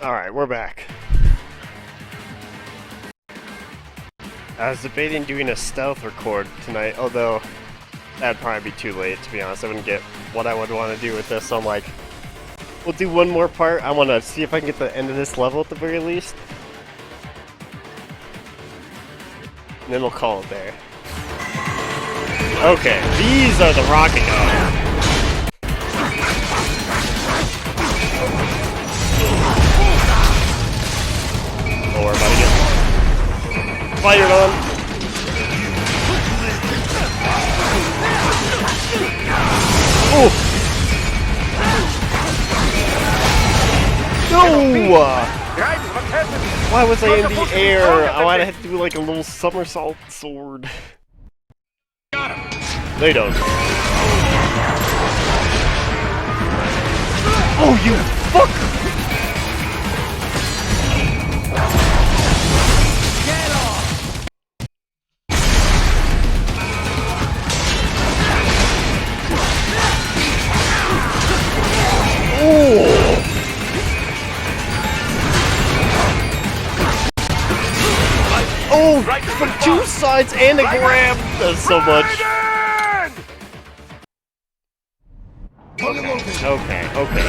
Alright, we're back. I was debating doing a stealth record tonight, although that'd probably be too late, to be honest. I wouldn't get what I would want to do with this, so I'm like, we'll do one more part. I want to see if I can get the end of this level at the very least. And then we'll call it there. Okay, these are the rocket guns. Oh, we're about to get fired on. Oh! No! Why was I in the air? Oh, I had to do like a little somersault sword. They don't. Oh, you fucker! Oh, from two sides and a grab! Does so much. Okay.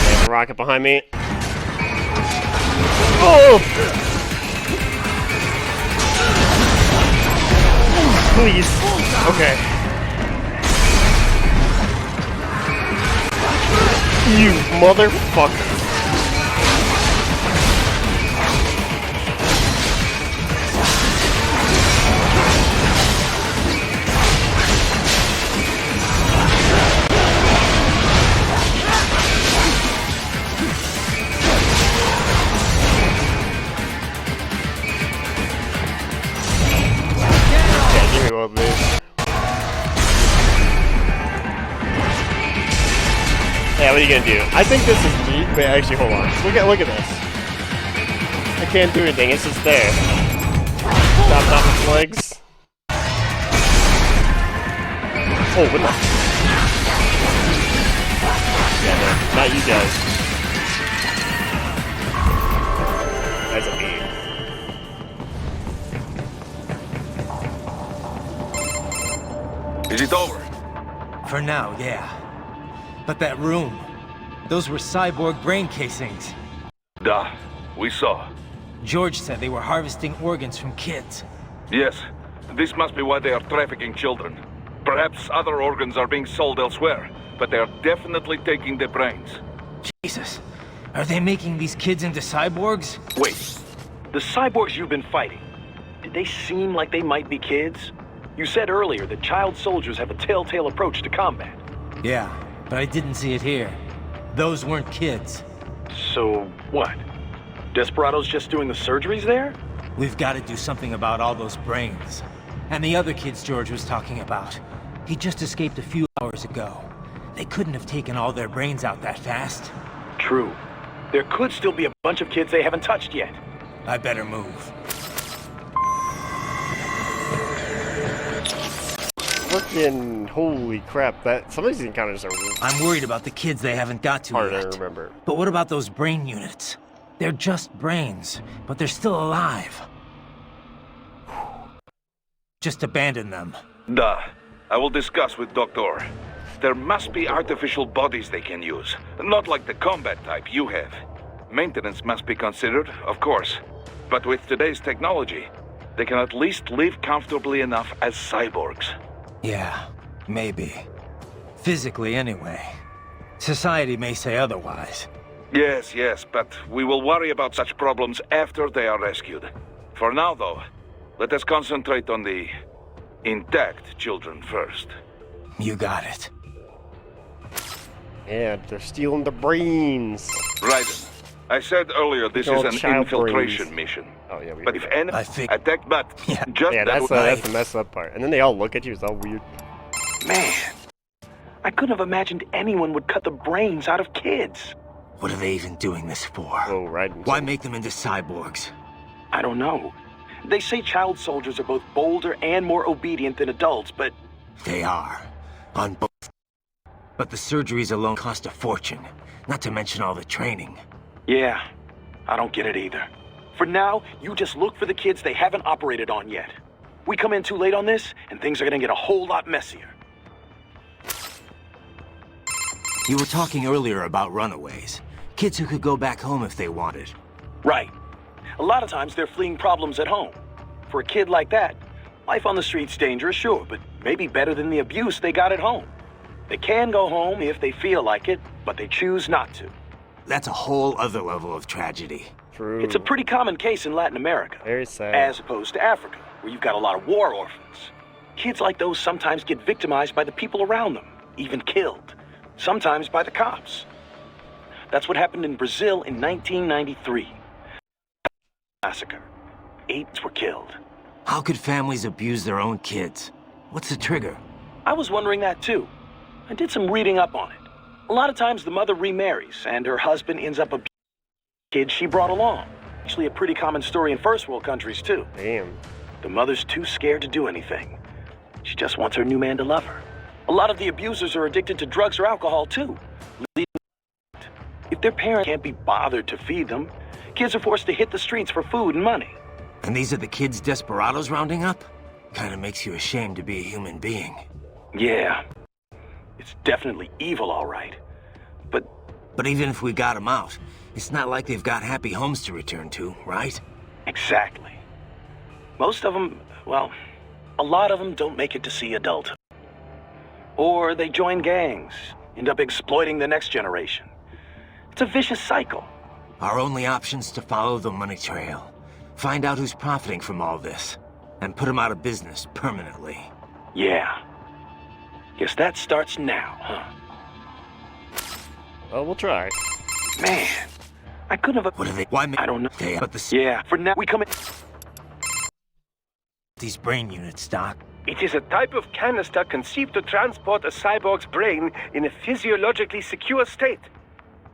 There's a rocket behind me. Oh! Please. Okay. You motherfucker. Of this. Yeah, what are you gonna do? I think this is neat, but actually, hold on. Look at this. I can't do anything. It's just there. Chopped off its legs. Oh, what the? Yeah, no, not you guys. That's a beat. Is it over? For now, yeah. But that room, those were cyborg brain casings. Duh, we saw. George said they were harvesting organs from kids. Yes, this must be why they are trafficking children. Perhaps other organs are being sold elsewhere, but they are definitely taking the brains. Jesus, are they making these kids into cyborgs? Wait, the cyborgs you've been fighting, did they seem like they might be kids? You said earlier that child soldiers have a telltale approach to combat. Yeah, but I didn't see it here. Those weren't kids. So, what? Desperados just doing the surgeries there? We've got to do something about all those brains. And the other kids George was talking about. He just escaped a few hours ago. They couldn't have taken all their brains out that fast. True. There could still be a bunch of kids they haven't touched yet. I better move. Frickin' holy crap, that some of these encounters are I'm worried about the kids they haven't got to hard yet. to remember. But what about those brain units? They're just brains, but they're still alive. Just abandon them. Duh, I will discuss with Doctor. There must be artificial bodies they can use, not like the combat type you have. Maintenance must be considered, of course. But with today's technology, they can at least live comfortably enough as cyborgs. Yeah, maybe. Physically, anyway. Society may say otherwise. Yes, but we will worry about such problems after they are rescued. For now, though, let us concentrate on the intact children first. You got it. Yeah, they're stealing the brains. Raiden, I said earlier this is an infiltration mission. Oh yeah, But if any attack, but Yeah. just yeah, that that's the messed up part. And then they all look at you. It's all weird. Man, I couldn't have imagined anyone would cut the brains out of kids. What are they even doing this for? Oh, right. Why make them into cyborgs? I don't know. They say child soldiers are both bolder and more obedient than adults, but... They are. On both. But the surgeries alone cost a fortune. Not to mention all the training. Yeah, I don't get it either. For now, you just look for the kids they haven't operated on yet. We come in too late on this, and things are gonna get a whole lot messier. You were talking earlier about runaways. Kids who could go back home if they wanted. Right. A lot of times they're fleeing problems at home. For a kid like that, life on the street's dangerous, sure, but maybe better than the abuse they got at home. They can go home if they feel like it, but they choose not to. That's a whole other level of tragedy. True. It's a pretty common case in Latin America. Very sad. As opposed to Africa, where you've got a lot of war orphans. Kids like those sometimes get victimized by the people around them, even killed. Sometimes by the cops. That's what happened in Brazil in 1993. Massacre. 8 were killed. How could families abuse their own kids? What's the trigger? I was wondering that too. I did some reading up on it. A lot of times the mother remarries and her husband ends up abusing the kid she brought along. Actually a pretty common story in first world countries too. Damn. The mother's too scared to do anything. She just wants her new man to love her. A lot of the abusers are addicted to drugs or alcohol too. If their parents can't be bothered to feed them, kids are forced to hit the streets for food and money. And these are the kids desperados rounding up? Kinda makes you ashamed to be a human being. Yeah. It's definitely evil, all right. But even if we got them out, it's not like they've got happy homes to return to, right? Exactly. Most of them, well, a lot of them don't make it to see adulthood. Or they join gangs, end up exploiting the next generation. It's a vicious cycle. Our only option's to follow the money trail. Find out who's profiting from all this. And put them out of business permanently. Yeah. Guess that starts now, huh? Well, we'll try. Man, I couldn't have... What are they? Why? I don't know. They but the Yeah, for now we come in... these brain units, Doc. It is a type of canister conceived to transport a cyborg's brain in a physiologically secure state.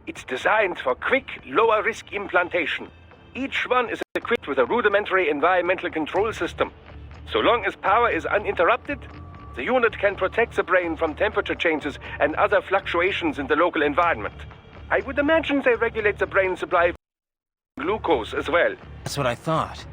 It's designed for quick, lower-risk implantation. Each one is equipped with a rudimentary environmental control system. So long as power is uninterrupted, the unit can protect the brain from temperature changes and other fluctuations in the local environment. I would imagine they regulate the brain supply of glucose as well. That's what I thought.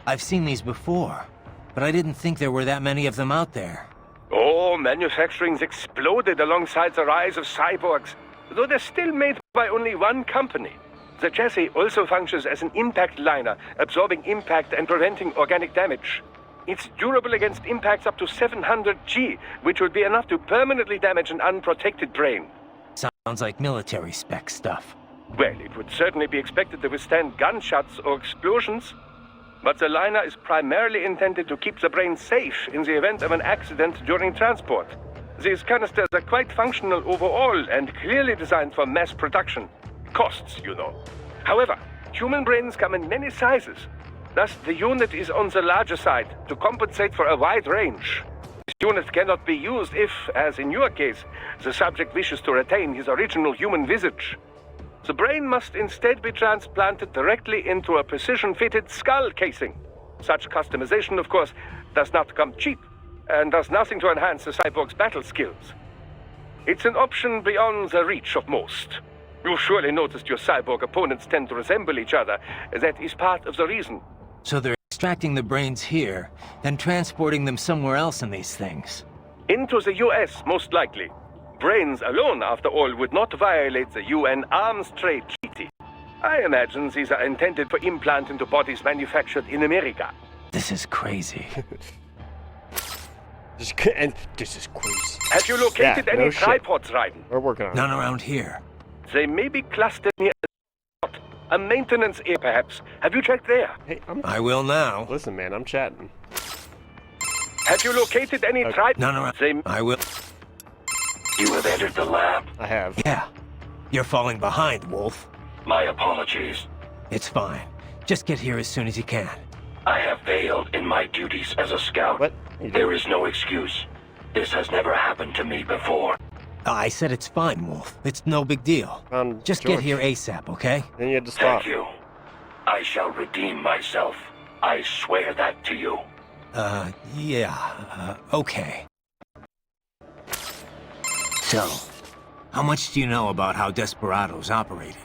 I've seen these before, but I didn't think there were that many of them out there. Oh, manufacturing's exploded alongside the rise of cyborgs, though they're still made by only one company. The chassis also functions as an impact liner, absorbing impact and preventing organic damage. It's durable against impacts up to 700 G, which would be enough to permanently damage an unprotected brain. Sounds like military spec stuff. Well, it would certainly be expected to withstand gunshots or explosions. But the liner is primarily intended to keep the brain safe in the event of an accident during transport. These canisters are quite functional overall and clearly designed for mass production. Costs, you know. However, human brains come in many sizes. Thus, the unit is on the larger side to compensate for a wide range. This unit cannot be used if, as in your case, the subject wishes to retain his original human visage. The brain must instead be transplanted directly into a precision-fitted skull casing. Such customization, of course, does not come cheap, and does nothing to enhance the cyborg's battle skills. It's an option beyond the reach of most. You've surely noticed your cyborg opponents tend to resemble each other. That is part of the reason. So they're extracting the brains here, then transporting them somewhere else in these things. Into the US, most likely. Brains alone, after all, would not violate the UN Arms Trade Treaty. I imagine these are intended for implant into bodies manufactured in America. This is crazy. This is crazy. Have you located Yeah, any no shit. tripods, Raiden? We're working on None it. around here. They may be clustered near a maintenance area, perhaps. Have you checked there? Hey, I will now. listen, man, I'm chatting. Have you located any tripods? None around. They... I will. You have entered the lab. I have. Yeah. You're falling behind, Wolf. My apologies. It's fine. Just get here as soon as you can. I have failed in my duties as a scout. What? You There is no excuse. This has never happened to me before. I said it's fine, Wolf. It's no big deal. Just George. get here ASAP, okay? Then you had to stop. Thank you. I shall redeem myself. I swear that to you. Okay. So, how much do you know about how Desperados operated?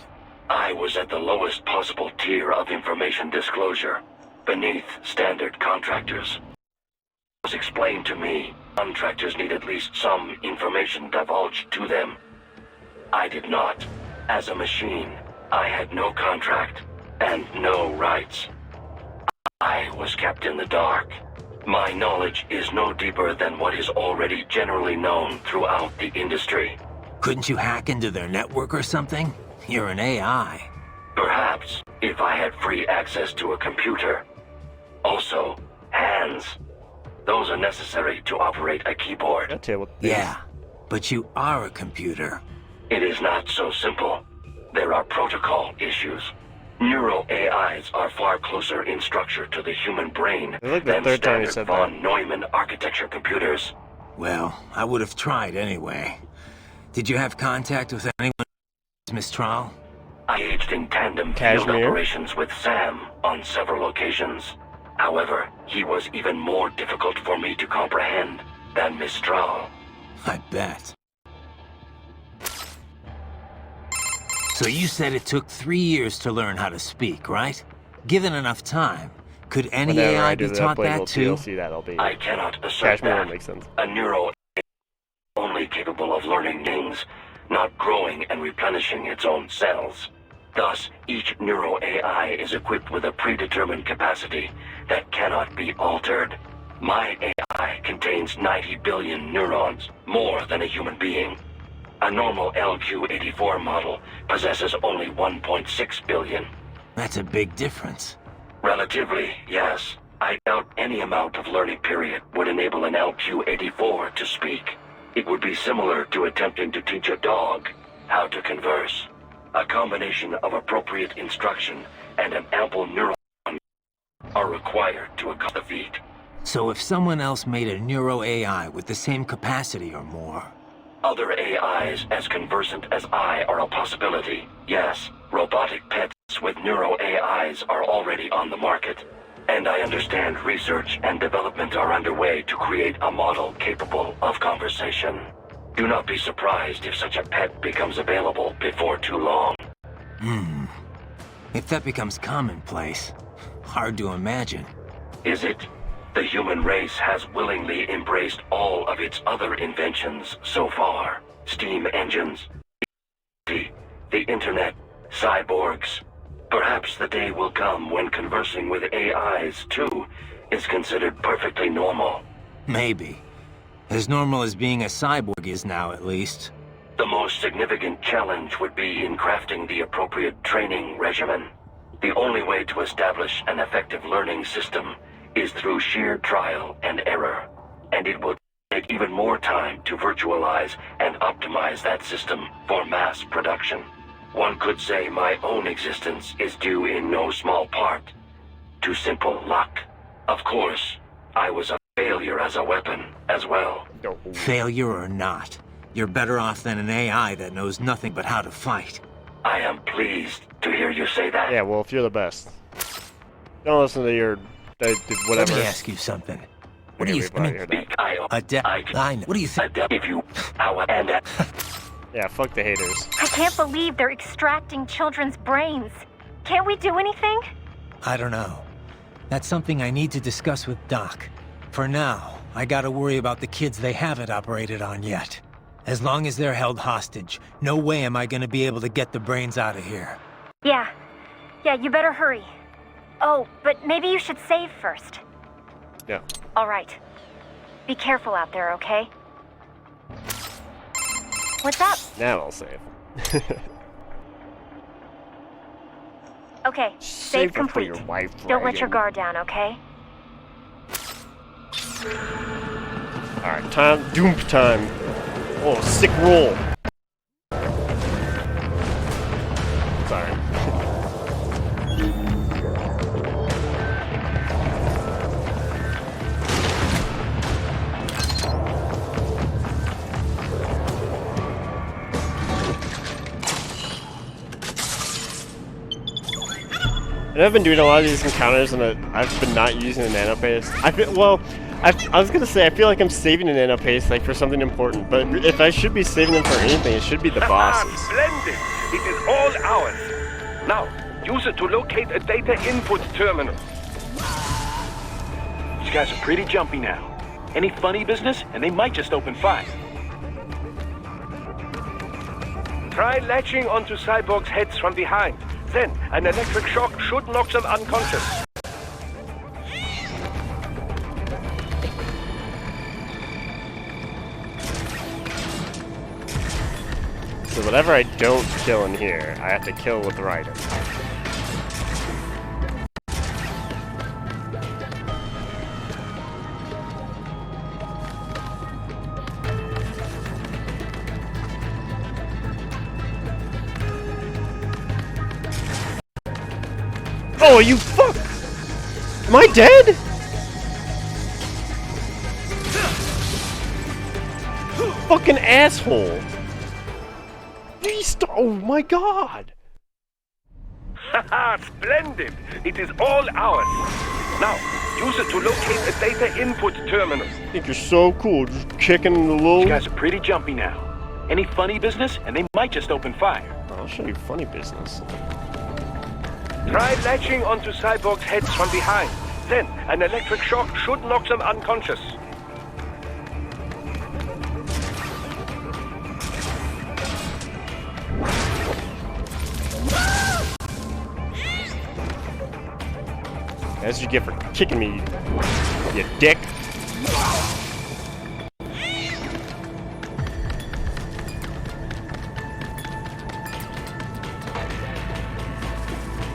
I was at the lowest possible tier of information disclosure, beneath standard contractors. It was explained to me, contractors need at least some information divulged to them. I did not. As a machine, I had no contract, and no rights. I was kept in the dark. My knowledge is no deeper than what is already generally known throughout the industry. Couldn't you hack into their network or something? You're an AI. Perhaps, if I had free access to a computer. Also, hands. Those are necessary to operate a keyboard. Yeah, but you are a computer. It is not so simple. There are protocol issues. Neuro AIs are far closer in structure to the human brain like the than third time you standard said von Neumann architecture computers. Well, I would have tried anyway. Did you have contact with anyone at Mistral? I aged in tandem field Cashmere? operations with Sam on several occasions. However, he was even more difficult for me to comprehend than Mistral. I bet. So you said it took 3 years to learn how to speak, right? Given enough time, could any Whenever AI I do be the taught Playable that too? DLC, that'll be I cannot assert Cashmere that. makes sense. A neuro is only capable of learning things, not growing and replenishing its own cells. Thus, each neuro AI is equipped with a predetermined capacity that cannot be altered. My AI contains 90 billion neurons, more than a human being. A normal LQ-84 model possesses only 1.6 billion. That's a big difference. Relatively, yes. I doubt any amount of learning period would enable an LQ-84 to speak. It would be similar to attempting to teach a dog how to converse. A combination of appropriate instruction and an ample neuron are required to accomplish the feat. So if someone else made a neuro AI with the same capacity or more, Other AIs as conversant as I are a possibility. Yes, robotic pets with neuro AIs are already on the market. And I understand research and development are underway to create a model capable of conversation. Do not be surprised if such a pet becomes available before too long. if that becomes commonplace, hard to imagine. Is it? The human race has willingly embraced all of its other inventions so far. Steam engines, the internet, cyborgs. Perhaps the day will come when conversing with AIs, too, is considered perfectly normal. Maybe. As normal as being a cyborg is now, at least. The most significant challenge would be in crafting the appropriate training regimen. The only way to establish an effective learning system is through sheer trial and error, and it will take even more time to virtualize and optimize that system for mass production. One could say my own existence is due in no small part to simple luck. Of course, I was a failure as a weapon as well. Failure or not, you're better off than an AI that knows nothing but how to fight. I am pleased to hear you say that. Yeah, Wolf, you're the best. Don't listen to your whatever. Let me ask you something. What do Okay, you we've already heard that. I know. What do you think? If you, and Yeah, fuck the haters. I can't believe they're extracting children's brains. Can't we do anything? I don't know. That's something I need to discuss with Doc. For now, I gotta worry about the kids they haven't operated on yet. As long as they're held hostage, no way am I gonna be able to get the brains out of here. Yeah, you better hurry. Oh, but maybe you should save first. Yeah. All right. Be careful out there, okay? What's up? Now I'll save. Okay, save for complete. your wife, Don't let your Dragon. guard down, okay? Alright, Doom time. Oh, sick roll. Sorry. I've been doing a lot of these encounters and I've been not using a nano paste. I was gonna say I feel like I'm saving a nano paste like for something important, but if I should be saving them for anything, it should be the bosses. Splendid! It is all ours. Now, use it to locate a data input terminal. These guys are pretty jumpy now. Any funny business, and they might just open fire. Try latching onto cyborgs' heads from behind. Then, an electric shock should knock them unconscious. So whatever I don't kill in here, I have to kill with Raiden. Oh, you fuck! Am I dead? Fucking asshole! Oh my god! Haha, splendid! It is all ours. Now, use it to locate a data input terminal. I think you're so cool, just kicking the little... These guys are pretty jumpy now. Any funny business, and they might just open fire. I'll show you funny business. Try latching onto cyborgs' heads from behind. Then, an electric shock should knock them unconscious. That's what you get for kicking me, you dick.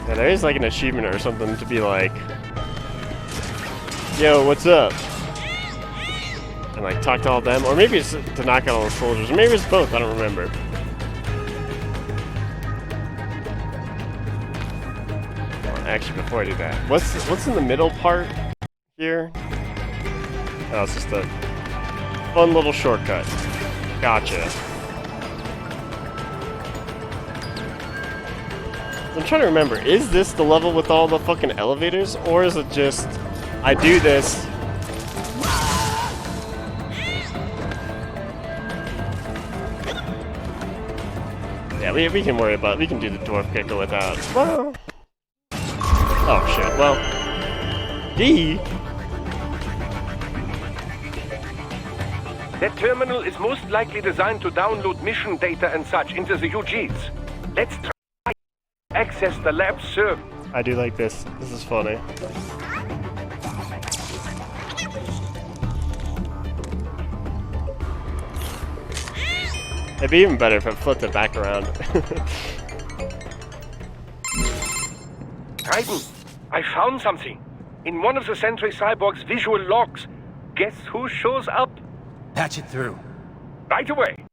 Yeah, there is like an achievement or something to be like, yo, what's up? And like talk to all of them, or maybe it's to knock out all the soldiers, or maybe it's both, I don't remember. Actually, before I do that, what's in the middle part here? Oh, it's just a fun little shortcut. Gotcha. I'm trying to remember, is this the level with all the fucking elevators, or is it just I do this? Yeah, we can worry about it. We can do the dwarf kicker without. Well. Oh shit, well. D. That terminal is most likely designed to download mission data and such into the UGs. Let's try access the lab server. I do like this. This is funny. It'd be even better if I flipped it back around. Raiden, I found something. In one of the Sentry Cyborg's visual logs. Guess who shows up? Patch it through. Right away.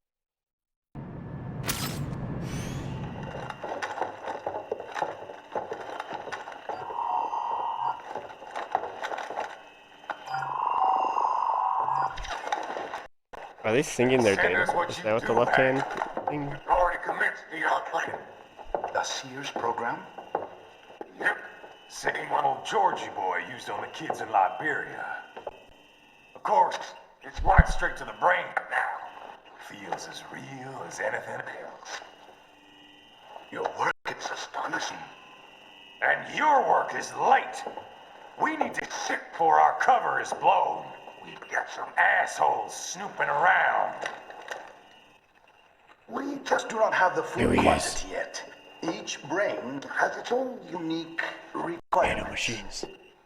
Are they singing their data? Is that what the left hand thing? Already commenced the outplaying. The Sears program? Yep. Same one old Georgie boy used on the kids in Liberia. Of course, it's right straight to the brain now. Feels as real as anything else. Your work is astonishing. And your work is late. We need to sit before our cover is blown. We've got some assholes snooping around. We just do not have the full quantity yet. Each brain has its own unique requirements. Machines.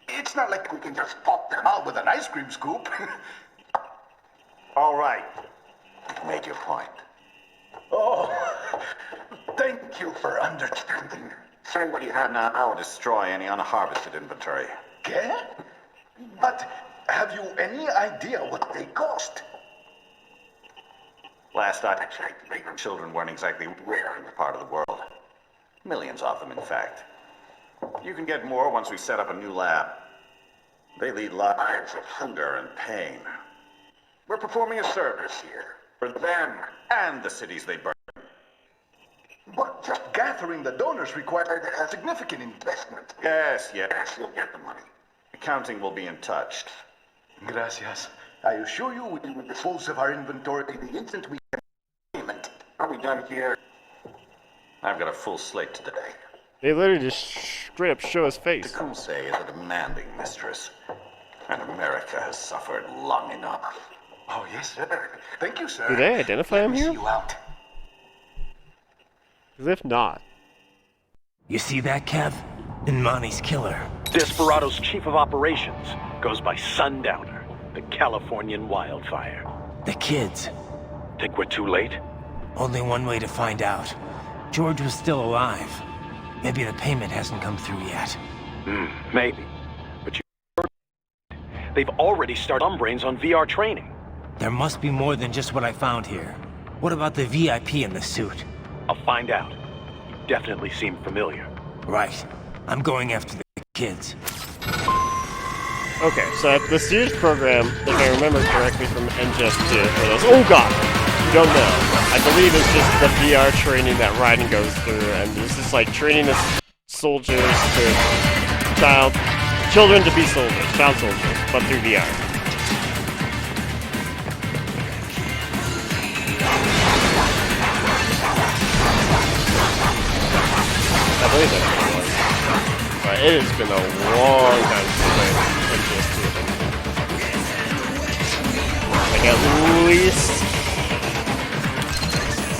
It's not like we can just pop them out with an ice cream scoop. All right. Make your point. Oh, thank you for understanding. Say what you have now. I'll destroy any unharvested inventory. Okay? But have you any idea what they cost? Last I checked, children weren't exactly rare in the part of the world. Millions of them, in fact. You can get more once we set up a new lab. They lead lives of hunger and pain. We're performing a service here for them and the cities they burn. But just gathering the donors required a significant investment. Yes. You'll get the money. Accounting will be in touch. Gracias. I assure you we will dispose of our inventory the instant we get payment. Are we done here? I've got a full slate today. They literally just straight up show his face. Tecumseh is a demanding mistress, and America has suffered long enough. Oh, yes, sir. Thank you, sir. Do they identify him Let me here? see you out. As if not. You see that, Kev? Inmani's killer. Desperado's chief of operations goes by Sundowner, the Californian wildfire. The kids. Think we're too late? Only one way to find out. George was still alive. Maybe the payment hasn't come through yet. Maybe. But they've already started brains on VR training. There must be more than just what I found here. What about the VIP in the suit? I'll find out. You definitely seem familiar. Right. I'm going after the kids. Okay, so at the Sears program, if I remember correctly from NGS2, for those, oh god, you don't know. I believe it's just the VR training that Raiden goes through, and this is like training the soldiers to children to be soldiers, child soldiers, but through VR. I believe that's what it was. But it has been a long time since I played NGS2. Like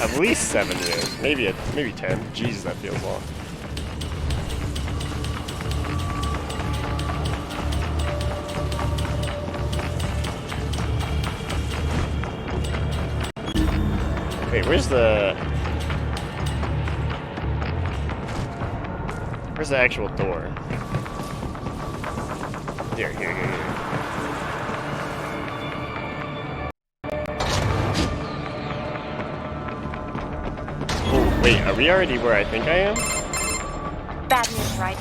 at least 7 years, maybe 10. Jesus, that feels long. Wait, where's the actual door? Here. Oh, wait, are we already where I think I am? Bad news, right?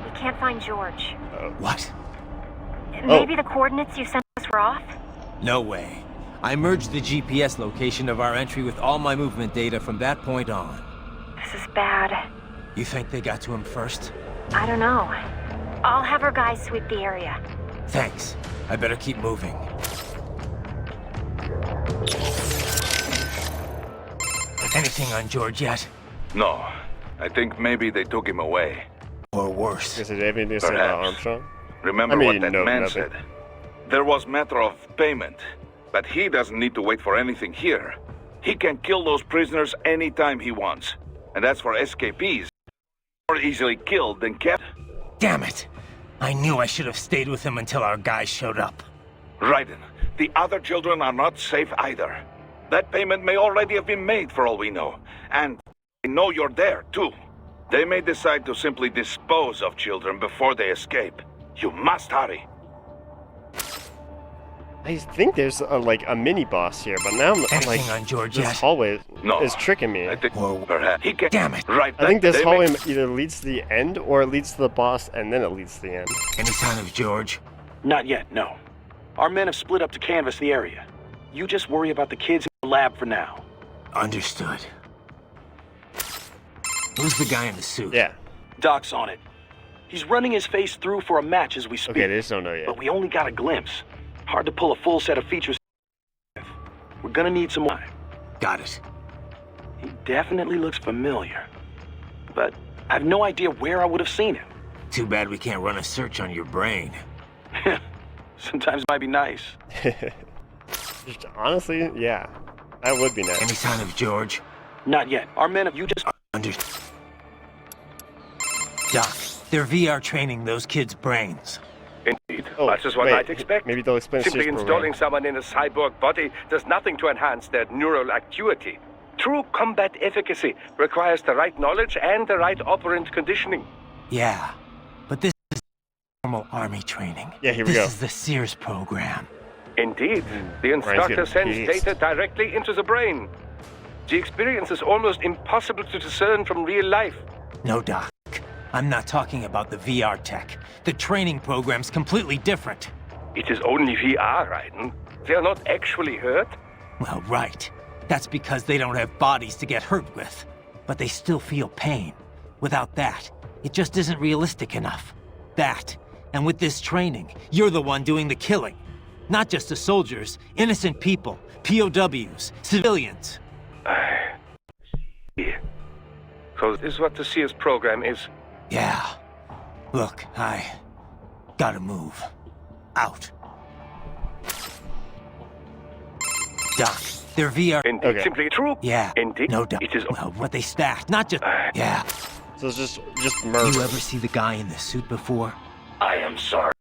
We can't find George. What? Maybe the coordinates you sent us were off? No way. I merged the GPS location of our entry with all my movement data from that point on. This is bad. You think they got to him first? I don't know. I'll have our guys sweep the area. Thanks. I better keep moving. Anything on George yet? No. I think maybe they took him away. Or worse. Is it anything to say about Perhaps. Armstrong? Remember I mean, what that no, man nothing. said? There was matter of payment, but he doesn't need to wait for anything here. He can kill those prisoners anytime he wants. And as for escapees, more easily killed than kept. Damn it! I knew I should have stayed with him until our guys showed up. Raiden, the other children are not safe either. That payment may already have been made for all we know. And they know you're there, too. They may decide to simply dispose of children before they escape. You must hurry. I think there's a mini boss here, but now I'm like, Anything on George this yet? hallway No. is tricking me. I think Whoa. perhaps he can. Damn it. Right. I think this they hallway may- either leads to the end or it leads to the boss and then it leads to the end. Any sign of George? Not yet, no. Our men have split up to canvass the area. You just worry about the kids in the lab for now. Understood. Who's the guy in the suit? Yeah. Doc's on it. He's running his face through for a match as we speak. Okay, they just don't know yet. But we only got a glimpse. Hard to pull a full set of features. We're gonna need some more. Got it. He definitely looks familiar. But I have no idea where I would have seen him. Too bad we can't run a search on your brain. Sometimes it might be nice. Just honestly, yeah. That would be nice. Any sign of George? Not yet. Our men have you just... Doc, they're VR training those kids' brains. Indeed, Oh, much as one wait, might expect. maybe they'll explain Simply Sears installing program. someone in a cyborg body does nothing to enhance their neural acuity. True combat efficacy requires the right knowledge and the right operant conditioning. Yeah, but this is normal army training. Yeah, here we this go. This is the Sears program. Indeed, the Ryan's instructor getting sends pissed. data directly into the brain. The experience is almost impossible to discern from real life. No, Doc. I'm not talking about the VR tech. The training program's completely different. It is only VR, Raiden. They are not actually hurt. Well, right. That's because they don't have bodies to get hurt with. but they still feel pain. Without that, it just isn't realistic enough. That, and with this training, you're the one doing the killing. Not just the soldiers, innocent people, POWs, civilians. So this is what the Sears program is. Yeah. Look, I gotta move. Out. Doc, their VR... Indeed, Okay. simply true. Yeah, Indeed. no doubt. It is... Well, what they stacked, not just... Yeah. So it's just murder. You ever see the guy in the suit before? I am sorry.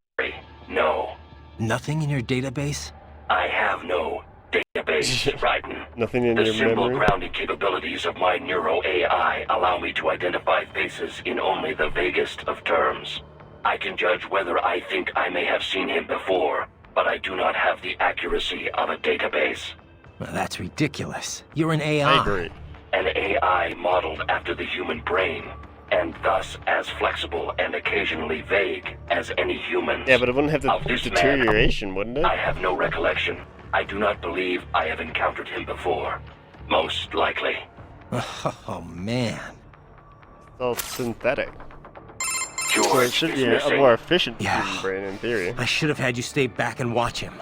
No. Nothing in your database? I have no database, Raiden. Nothing in The your simple memory? grounding capabilities of my neuro AI allow me to identify faces in only the vaguest of terms. I can judge whether I think I may have seen him before, but I do not have the accuracy of a database. Well, that's ridiculous. You're an AI. I agree. An AI modeled after the human brain, and thus as flexible and occasionally vague as any humans. Yeah, but it wouldn't have Of the this deterioration, wouldn't it? I have no recollection. I do not believe I have encountered him before. Most likely. Oh, man. It's all synthetic. So George it should is be a missing. more efficient Yeah. human brain in theory. I should have had you stay back and watch him.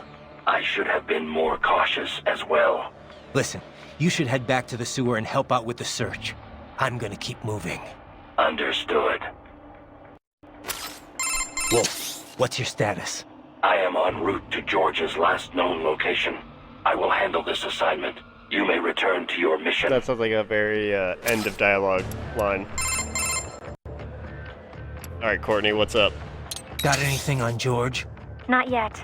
I should have been more cautious as well. Listen, you should head back to the sewer and help out with the search. I'm gonna keep moving. Understood. Wolf, what's your status? I am en route to George's last known location. I will handle this assignment. You may return to your mission. That sounds like a very end of dialogue line. Alright, Courtney, what's up? Got anything on George? Not yet.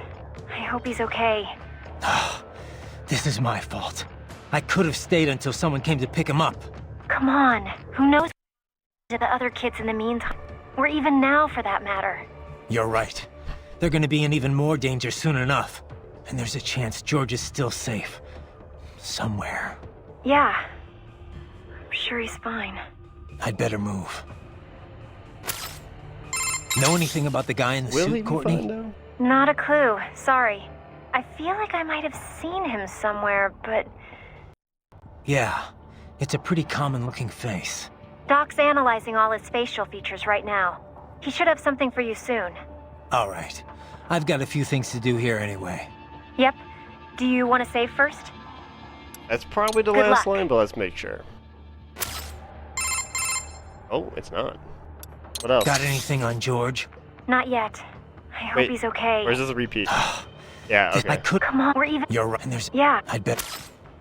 I hope he's okay. This is my fault. I could have stayed until someone came to pick him up. Come on. Who knows to the other kids in the meantime? Or even now, for that matter. You're right. They're gonna be in even more danger soon enough. And there's a chance George is still safe. Somewhere. Yeah. I'm sure he's fine. I'd better move. Know anything about the guy in the Will he suit, be Courtney? found out? Not a clue. Sorry. I feel like I might have seen him somewhere, but Yeah. It's a pretty common-looking face. Doc's analyzing all his facial features right now. He should have something for you soon. All right. I've got a few things to do here anyway. Yep. Do you want to save first? That's probably the Good last luck. line, but let's make sure. Oh, it's not. What else? Got anything on George? Not yet. I hope Wait, he's okay. Or is this a repeat? Yeah, I okay. could... Come on, we're even. You're right. And there's... Yeah. I'd bet...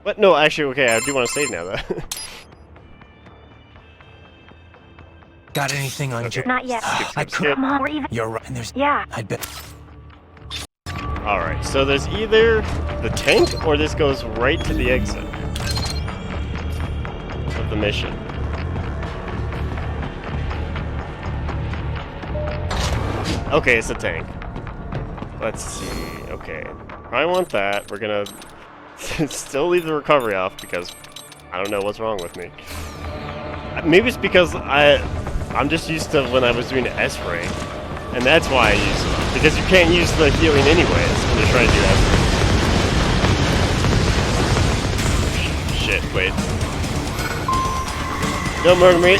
What? No, actually, okay, I do want to save now, though. Got anything on George? Not yet. I could... skip. Come on, we're even. You're right. And there's... Yeah. I'd bet... Alright, so there's either the tank, or this goes right to the exit of the mission. Okay, it's a tank. Let's see. Okay, probably want that. We're gonna still leave the recovery off because I don't know what's wrong with me. Maybe it's because I'm just used to when I was doing S rank, and that's why I use it. Because you can't use the healing anyways when you're trying to do S rank. Shit, wait. Don't murder me.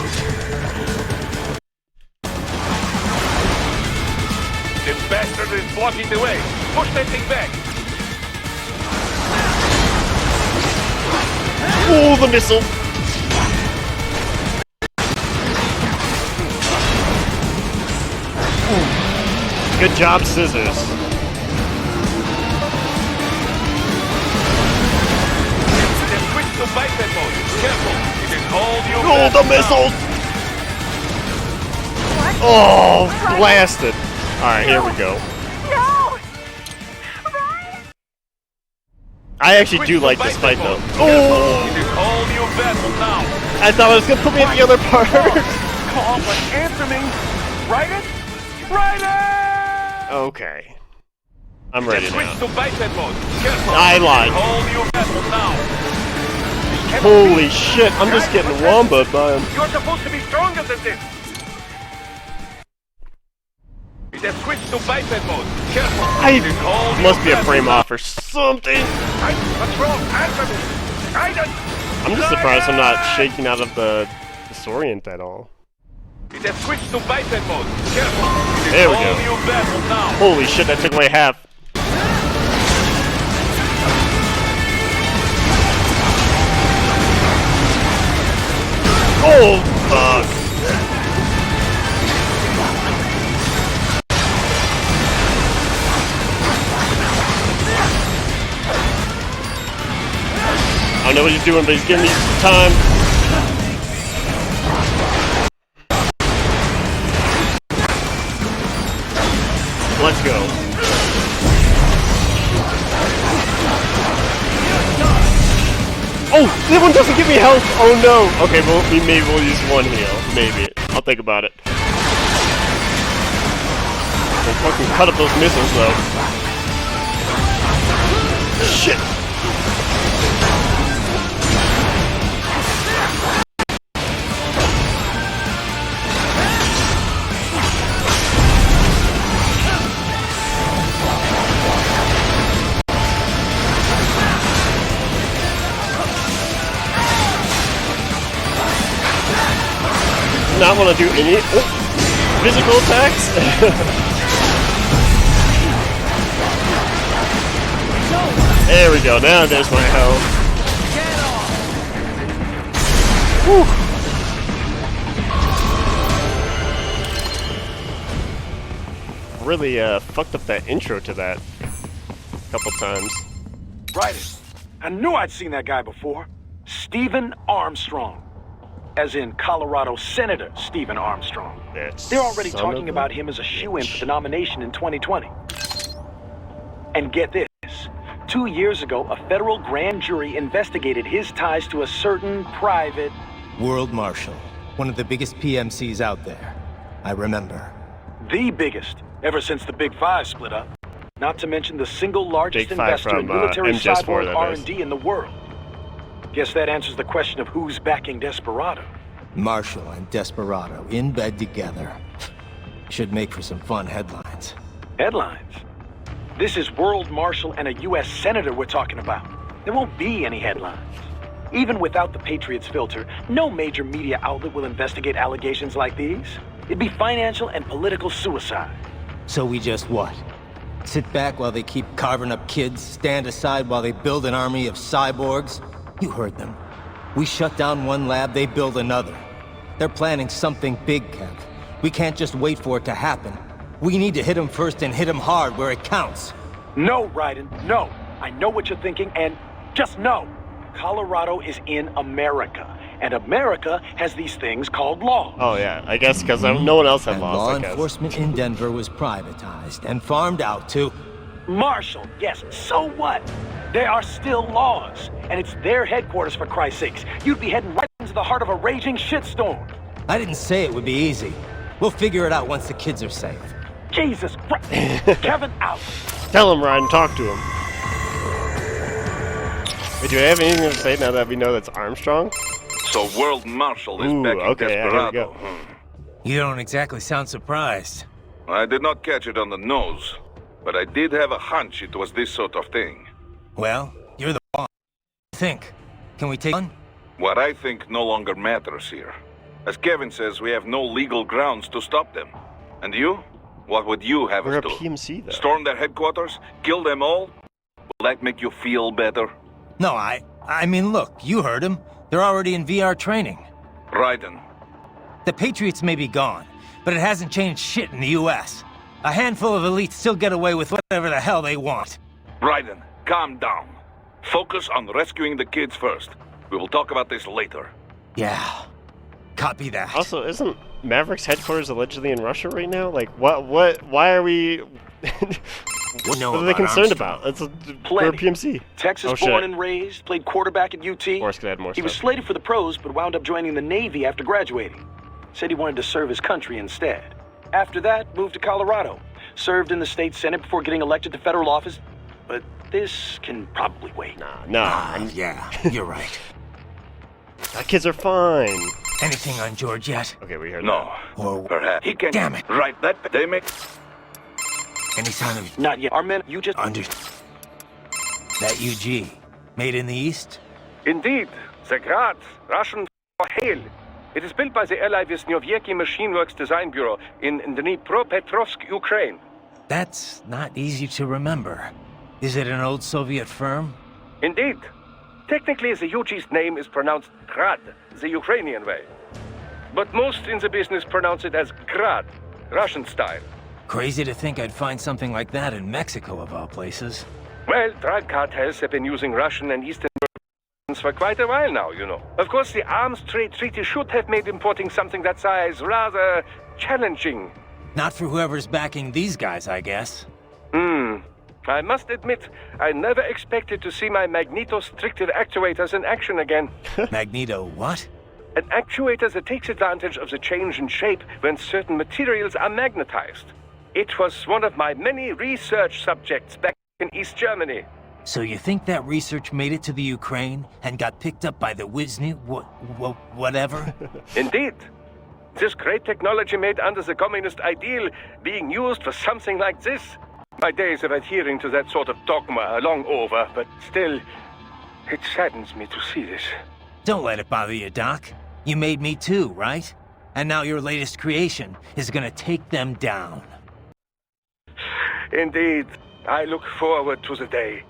This bastard is blocking the way. Push that thing back. Oh, the missile! Good job, scissors. It's the switch to biped mode. Careful. It is all you. Oh, the missiles! Oh, blasted. Alright, here we go. No! Ryan! I actually do like this fight, though. It Oh! is all you vessel now. I thought it was gonna put me at the other part. Come on, but answer me. Raiden? Raiden! Okay. I'm ready Switch now. to biped mode. Careful. I lied. It is all you vessel now. This cannot Holy be. shit, I'm just getting womboed by him. You're supposed to be stronger than this. It has switched to biped mode. Careful. It is all you Must be a vessel frame now. off or something. What's wrong? Answer me. Raiden! I'm just surprised I'm not shaking out of the disorient at all. It has switched to biped mode. Careful. There we All go. new battle now. Holy shit, that took away half. Oh, fuck. I don't know what he's doing, but he's giving me time. Let's go. Oh, that one doesn't give me health. Oh no. Okay, well, maybe we'll use one heal. Maybe. I'll think about it. I'll fucking cut up those missiles though. Shit. Not want to do any physical attacks. There we go. Now there's my health. Whew. Really fucked up that intro to that a couple times. Right. I knew I'd seen that guy before. Stephen Armstrong. As in Colorado Senator Stephen Armstrong. They're already talking about him as a shoo-in for the nomination in 2020. And get this. 2 years ago, a federal grand jury investigated his ties to a certain private... World Marshal. One of the biggest PMCs out there. I remember. The biggest, ever since the Big Five split up. Not to mention the single largest Big Five investor from, in military MGS4, cyborg that R&D in the world. Guess that answers the question of who's backing Desperado. Marshall and Desperado in bed together. Should make for some fun headlines. Headlines? This is World Marshal and a U.S. Senator we're talking about. There won't be any headlines. Even without the Patriots filter, no major media outlet will investigate allegations like these. It'd be financial and political suicide. So we just what? Sit back while they keep carving up kids, stand aside while they build an army of cyborgs? You heard them. We shut down one lab, they build another. They're planning something big, Kev. We can't just wait for it to happen. We need to hit them first and hit them hard where it counts. No, Raiden, no. I know what you're thinking, and just know. Colorado is in America, and America has these things called laws. Oh yeah, I guess because no one else had And laws. law I guess. enforcement in Denver was privatized and farmed out to... Marshall, yes, so what? There are still laws, and it's their headquarters, for Christ's sakes. You'd be heading right into the heart of a raging shitstorm. I didn't say it would be easy. We'll figure it out once the kids are safe. Jesus Christ. Kevin, out. Tell him, Ryan. Talk to him. Wait, do I have anything to say now that we know that's Armstrong? So World Marshal is Ooh, backing okay, yeah, here we Desperado. go. You don't exactly sound surprised. I did not catch it on the nose, but I did have a hunch it was this sort of thing. Well, you're the boss. Think. Can we take one? What I think no longer matters here. As Kevin says, we have no legal grounds to stop them. And you? What would you have We're us a do? PMC, though. Storm their headquarters? Kill them all? Will that make you feel better? No, I mean, look, you heard him. They're already in VR training. Raiden. The Patriots may be gone, but it hasn't changed shit in the U.S. A handful of elites still get away with whatever the hell they want. Raiden, calm down. Focus on rescuing the kids first. We will talk about this later. Yeah. Copy that. Also, isn't Maverick's headquarters allegedly in Russia right now? Like, why are we... what are they concerned about? It's we're a PMC. Texas born and raised, played quarterback at UT. Of course, could add more He was stuff. slated for the pros, but wound up joining the Navy after graduating. Said he wanted to serve his country instead. After that, moved to Colorado. Served in the state senate before getting elected to federal office. But this can probably wait. Nah. Yeah, you're right. Our kids are fine. Anything on George yet? Okay, we heard No. Or Perhaps. He can... Damn it. Right, that... They make... any sign of... Not yet. Our men, you just... That UG, made in the East? Indeed, the Grad, Russian for hail. It is built by the Ally Vishnyovyeki Machine Works Design Bureau in Dnipropetrovsk, Ukraine. That's not easy to remember. Is it an old Soviet firm? Indeed. Technically, the UG's name is pronounced Grad, the Ukrainian way. But most in the business pronounce it as Grad, Russian style. Crazy to think I'd find something like that in Mexico, of all places. Well, drug cartels have been using Russian and Eastern Europeans for quite a while now, you know. Of course, the arms trade treaty should have made importing something that size rather challenging. Not for whoever's backing these guys, I guess. I must admit, I never expected to see my magneto-strictive actuators in action again. Magneto what? An actuator that takes advantage of the change in shape when certain materials are magnetized. It was one of my many research subjects back in East Germany. So you think that research made it to the Ukraine and got picked up by the whatever? Indeed. This great technology made under the communist ideal being used for something like this. My days of adhering to that sort of dogma are long over, but still, it saddens me to see this. Don't let it bother you, Doc. You made me too, right? And now your latest creation is gonna take them down. Indeed. I look forward to the day.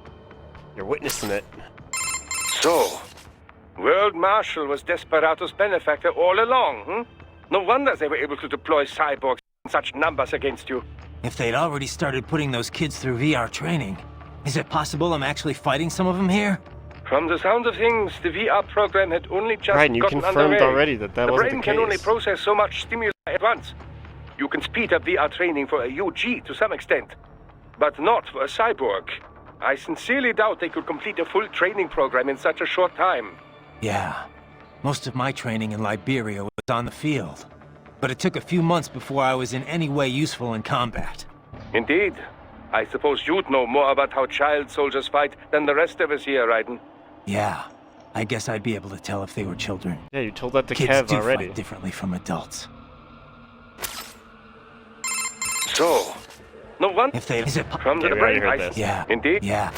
You're witnessing it. So, World Marshal was Desperado's benefactor all along, No wonder they were able to deploy cyborgs in such numbers against you. If they'd already started putting those kids through VR training, is it possible I'm actually fighting some of them here? From the sound of things, the VR program had only just Right, and you gotten confirmed underway. already that wasn't the brain can only case. process so much stimuli at once. You can speed up VR training for a UG to some extent, but not for a cyborg. I sincerely doubt they could complete a full training program in such a short time. Yeah. Most of my training in Liberia was on the field. But it took a few months before I was in any way useful in combat. Indeed. I suppose you'd know more about how child soldiers fight than the rest of us here, Raiden. Yeah. I guess I'd be able to tell if they were children. Yeah, you told that to Kids Kev do already. fight differently from adults. So, no wonder If they... Is it... from Yeah, the we brain, already I heard this. Yeah. Indeed. Yeah.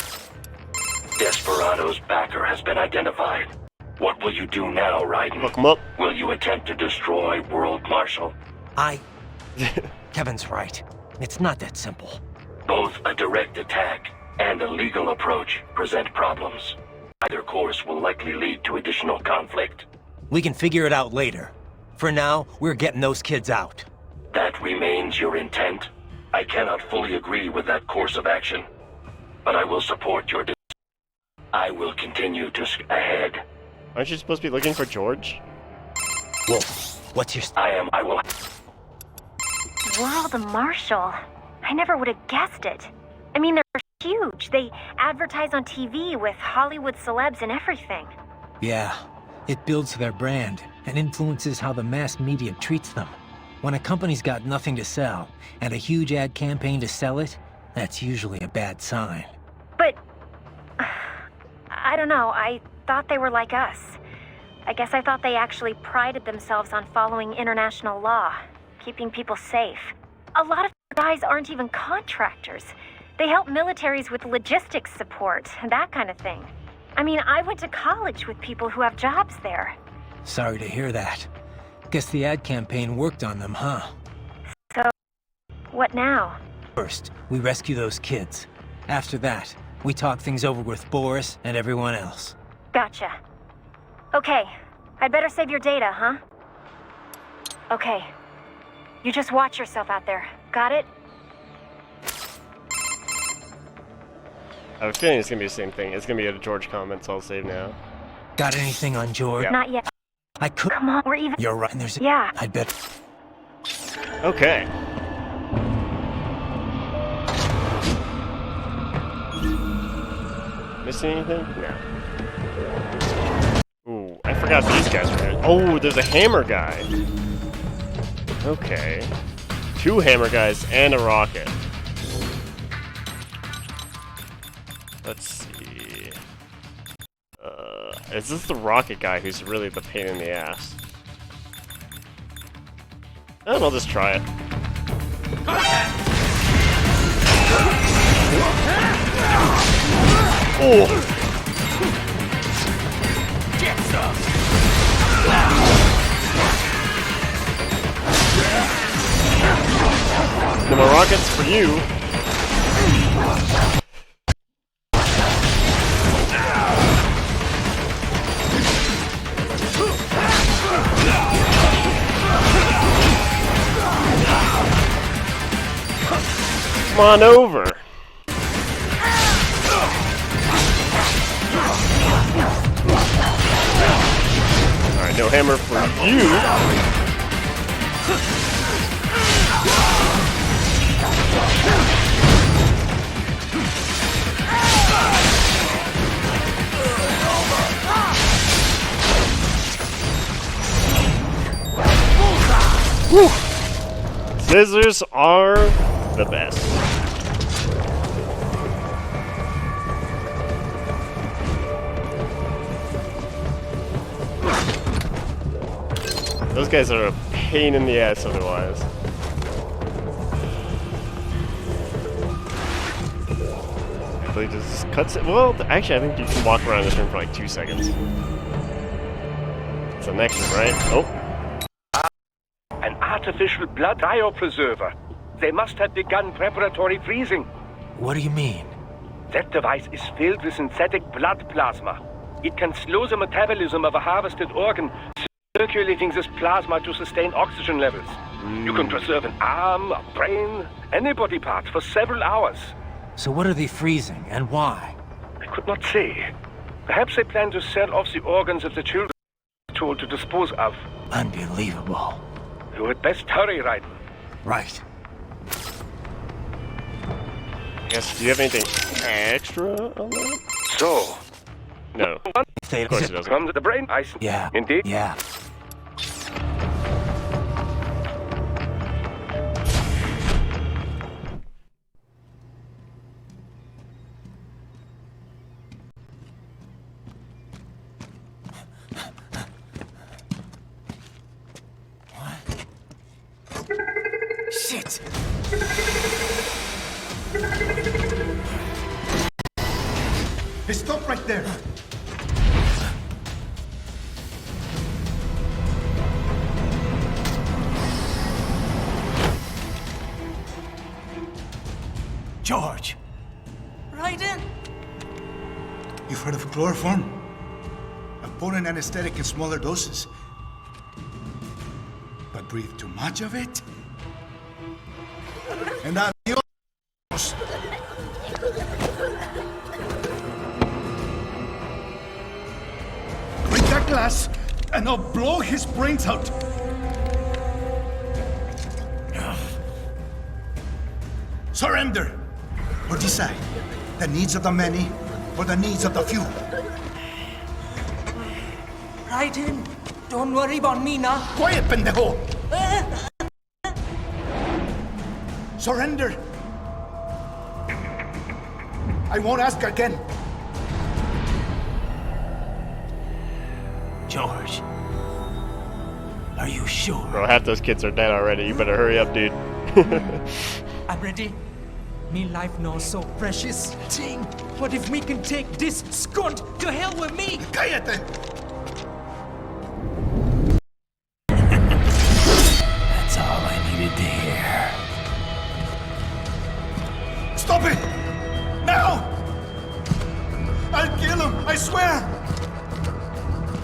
Desperado's backer has been identified. What will you do now, Raiden? Look him up. Will you attempt to destroy World Marshal? Kevin's right. It's not that simple. Both a direct attack and a legal approach present problems. Either course will likely lead to additional conflict. We can figure it out later. For now, we're getting those kids out. That remains your intent. I cannot fully agree with that course of action, but I will support your decision. I will continue to ahead. Aren't you supposed to be looking for George? Wolf, what's your... I will... World Marshal. I never would have guessed it. I mean, they're huge. They advertise on TV with Hollywood celebs and everything. Yeah. It builds their brand and influences how the mass media treats them. When a company's got nothing to sell and a huge ad campaign to sell it, that's usually a bad sign. But... I don't know. I thought they were like us. I guess I thought they actually prided themselves on following international law, keeping people safe. A lot of guys aren't even contractors. They help militaries with logistics support, that kind of thing. I mean, I went to college with people who have jobs there. Sorry to hear that. Guess the ad campaign worked on them, huh? So, what now? First, we rescue those kids. After that, we talk things over with Boris and everyone else. Gotcha. Okay, I'd better save your data, huh? Okay. You just watch yourself out there. Got it? I have a feeling it's gonna be the same thing. It's gonna be a George comment, so I'll save now. Got anything on George? Yeah. Not yet. I could... Come on, we're even... You're right, and there's... Yeah. I'd bet... Okay. Missing anything? No. Ooh, I forgot these guys were here. Oh, there's a hammer guy. Okay. 2 hammer guys and a rocket. Let's see. Is this the rocket guy who's really the pain in the ass? I'll just try it. Oh! No more rockets for you. Come on over. Alright, no hammer for you. Woo. Scissors are the best. Those guys are a pain in the ass otherwise. I believe this cuts it. Well, actually, I think you can walk around this room for like 2 seconds. It's the next one, right? Oh. An artificial blood cryopreserver. They must have begun preparatory freezing. What do you mean? That device is filled with synthetic blood plasma. It can slow the metabolism of a harvested organ, circulating this plasma to sustain oxygen levels. You can preserve an arm, a brain, any body part for several hours. So what are they freezing, and why? I could not say. Perhaps they plan to sell off the organs of the children told to dispose of. Unbelievable. You had best hurry, Raiden. Right. Yes, do you have anything extra on that? So, No. Of course it doesn't. comes the brain ice. Yeah. Indeed. Yeah. Shit! Hey, stop right there! George! Raiden! You've heard of chloroform? A potent anesthetic in smaller doses. But breathe too much of it? And adios! Break that glass, and I'll blow his brains out! Surrender! Or decide. The needs of the many, or the needs of the few. Raiden, don't worry about me now. Quiet, pendejo! Surrender! I won't ask again. George. Are you sure? Bro, half those kids are dead already. You better hurry up, dude. I'm ready. Me life now so precious. Ting, what if we can take this skunt to hell with me? Cállate! That's all I needed to hear. Stop it! Now! I'll kill him, I swear!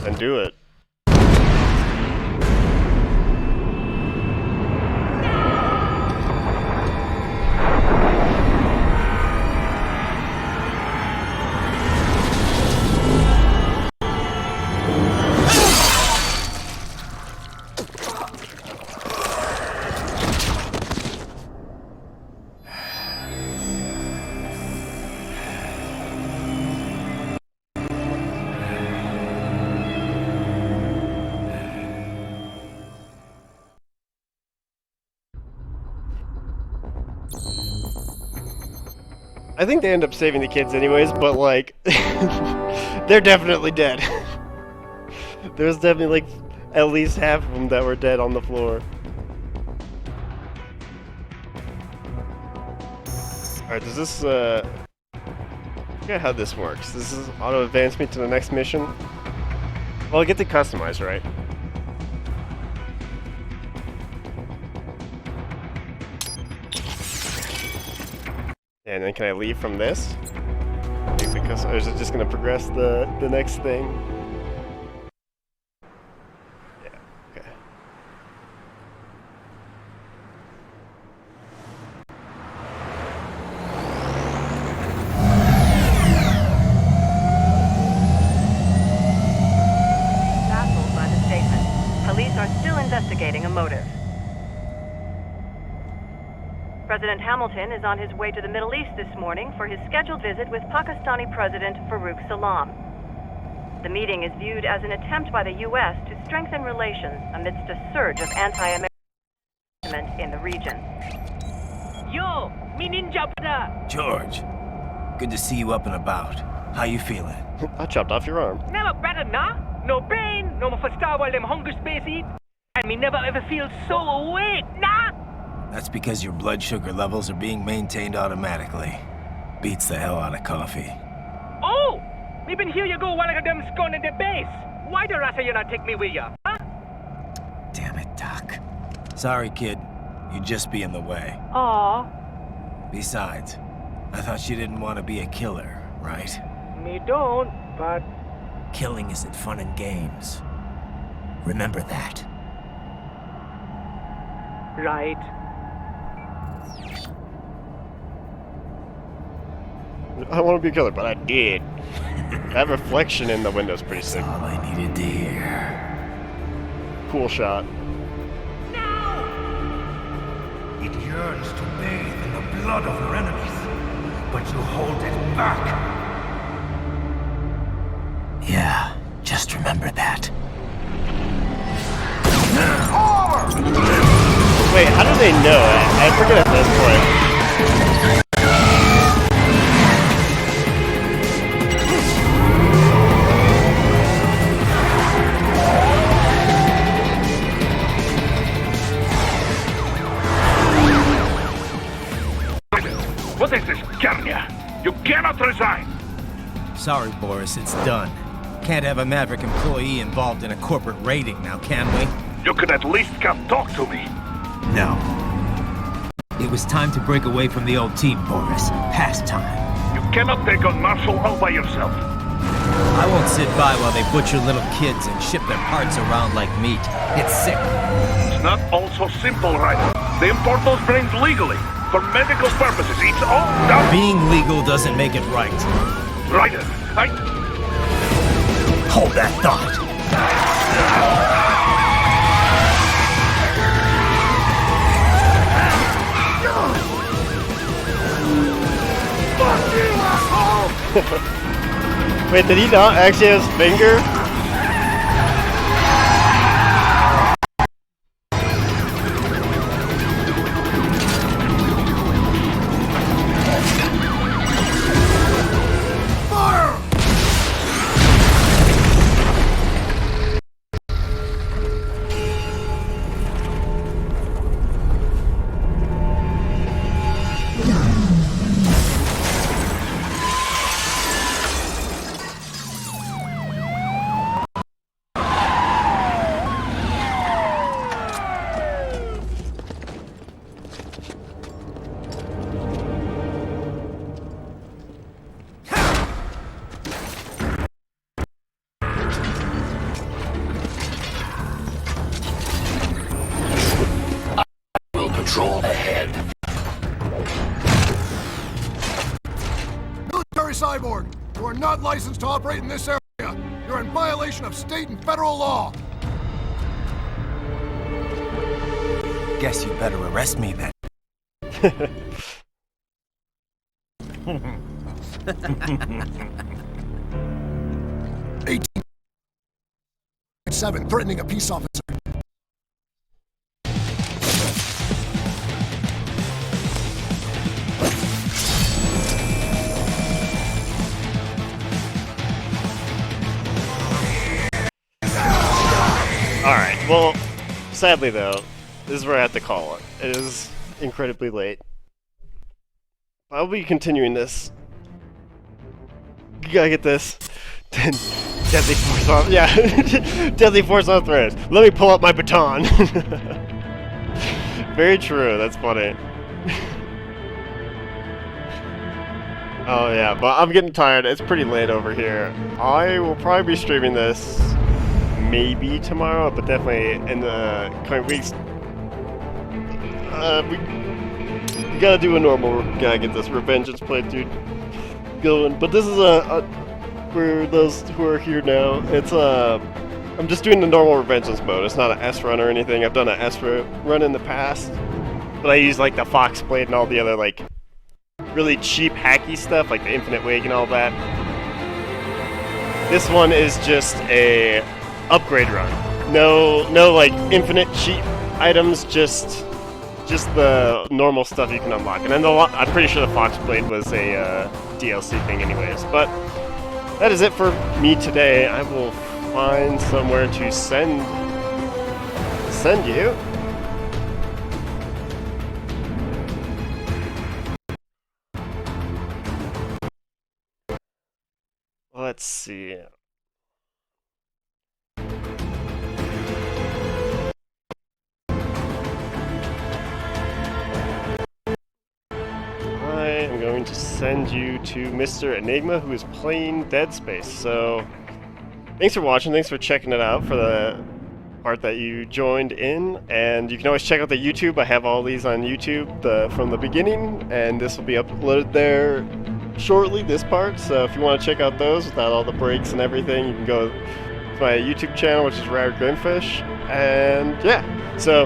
Then do it. I think they end up saving the kids anyways, but like, they're definitely dead. There's definitely like at least half of them that were dead on the floor. Alright, does this, I forget how this works. This is auto advance me to the next mission. Well, I get to customize, right? And then can I leave from this? Because or is it just gonna progress the next thing? Yeah, okay. Baffled by the statement. Police are still investigating a motive. President Hamilton is on his way to the Middle East this morning for his scheduled visit with Pakistani President Farouk Salam. The meeting is viewed as an attempt by the U.S. to strengthen relations amidst a surge of anti-American sentiment in the region. Yo, me ninja brother. George, good to see you up and about. How you feeling? I chopped off your arm. Never better, nah? No pain, no more for star while them hunger space eat. And me never ever feel so awake, nah? That's because your blood sugar levels are being maintained automatically. Beats the hell out of coffee. Oh! Me been here you go while I got them scone in the base. Why the rasa you not take me with ya, huh? Damn it, Doc. Sorry, kid. You'd just be in the way. Aw. Besides, I thought you didn't want to be a killer, right? Me don't, but... Killing isn't fun and games. Remember that. Right. I don't want to be a killer, but I did. That reflection in the window's pretty sick. All I needed to hear. Cool shot. It yearns to bathe in the blood of your enemies, but you hold it back. Yeah, just remember that. Wait, how do they know? I forget at this point. What is this, Garnia? You cannot resign! Sorry, Boris, it's done. Can't have a Maverick employee involved in a corporate raiding now, can we? You could at least come talk to me. No. It was time to break away from the old team, Boris. Past time. You cannot take on Marshall all by yourself. I won't sit by while they butcher little kids and ship their parts around like meat. It's sick. It's not all so simple, Ryder. They import those brains legally. For medical purposes, it's all done. Being legal doesn't make it right. Ryder, Hold that thought. Wait, did he not actually have his finger? Patrol ahead. Military cyborg, you are not licensed to operate in this area. You're in violation of state and federal law. Guess you better arrest me then. 18-7, threatening a peace officer. Alright, well, sadly though, this is where I have to call it. It is incredibly late. I'll be continuing this. You gotta get this. Deadly force on, yeah. Deadly force on threads. Let me pull up my baton. Very true, that's funny. Oh yeah, but I'm getting tired. It's pretty late over here. I will probably be streaming this maybe tomorrow, but definitely in the coming weeks. We gotta do a normal. Gotta get this Revengeance playthrough going. But this is for those who are here now. It's I'm just doing the normal Revengeance mode. It's not an S run or anything. I've done an S run in the past, but I use like the Fox Blade and all the other like really cheap hacky stuff, like the Infinite Wig and all that. This one is just a upgrade run. No like infinite cheap items. Just the normal stuff you can unlock. And then I'm pretty sure the Fox Blade was a DLC thing anyways. But that is it for me today. I will find somewhere to send you. Let's see. I am going to send you to Mr. Enigma, who is playing Dead Space. So, thanks for watching. Thanks for checking it out for the part that you joined in. And you can always check out the YouTube. I have all these on YouTube from the beginning, and this will be uploaded there shortly, this part. So if you want to check out those without all the breaks and everything, you can go to my YouTube channel, which is Rare Grimfish. And yeah, so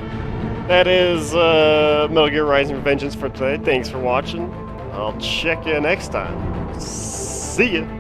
that is Metal Gear Rising: Revengeance for today. Thanks for watching. I'll check you next time. See ya.